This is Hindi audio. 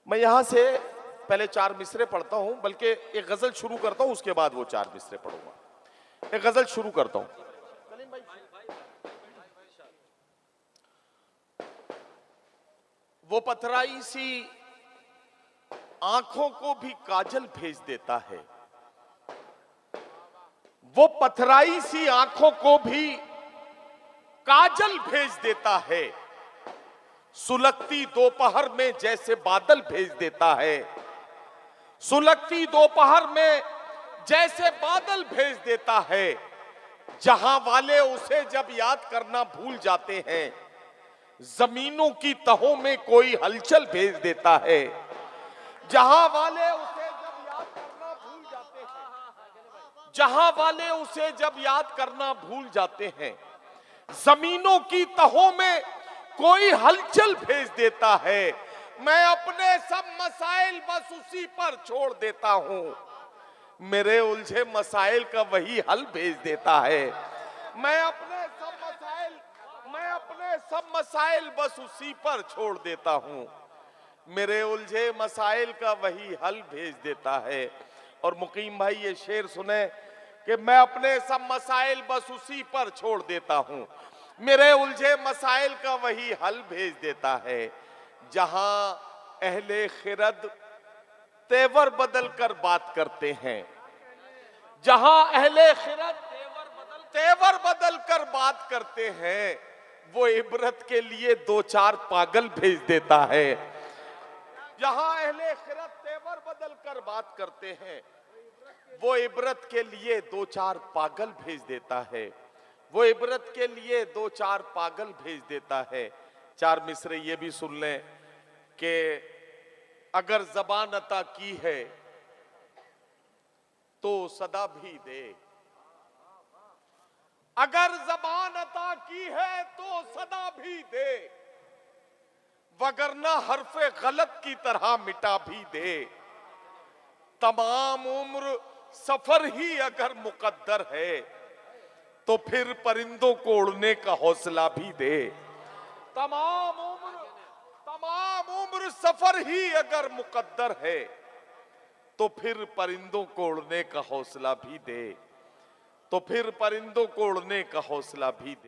मैं यहां से पहले 4 मिसरे पढ़ता हूं, बल्कि एक गजल शुरू करता हूं, उसके बाद वो 4 मिसरे पढ़ूंगा। एक गजल शुरू करता हूं। वो पथराई सी आंखों को भी काजल भेज देता है, वो पथराई सी आंखों को भी काजल भेज देता है, सुलगती दोपहर में जैसे बादल भेज देता है, सुलगती दोपहर में जैसे बादल भेज देता है। जहां वाले उसे जब याद करना भूल जाते हैं, जमीनों की तहों में कोई हलचल भेज देता है। जहां वाले उसे जब याद करना भूल जाते हैं, जहां वाले उसे जब याद करना भूल जाते हैं, जमीनों की तहों में कोई हलचल भेज देता है। मैं अपने सब मसाइल बस उसी पर छोड़ देता हूं, मेरे उलझे मसाइल का वही हल भेज देता है। मैं अपने सब मसाइल बस उसी पर छोड़ देता हूं, मेरे उलझे मसाइल का वही हल भेज देता है। और मुकीम भाई ये शेर सुने कि मैं अपने सब मसाइल बस उसी पर छोड़ देता हूं, मेरे उलझे मसाइल का वही हल भेज देता है। जहां अहले खिरद तेवर बदल कर बात करते हैं, जहां अहले खिरद तेवर बदल कर बात करते हैं, वो इबरत के लिए 2-4 पागल भेज देता है। जहां अहले खिरद तेवर बदल कर बात करते हैं, वो इबरत के लिए 2-4 पागल भेज देता है, वो इबरत के लिए 2-4 पागल भेज देता है। 4 मिसरे ये भी सुन लें कि अगर ज़बान अता की है तो सदा भी दे, अगर ज़बान अता की है तो सदा भी दे, वगरना हरफे गलत की तरह मिटा भी दे। तमाम उम्र सफर ही अगर मुकद्दर है तो फिर परिंदों को उड़ने का हौसला भी दे। तमाम उम्र सफर ही अगर मुकद्दर है तो फिर परिंदों को उड़ने का हौसला भी दे, तो फिर परिंदों को उड़ने का हौसला भी दे।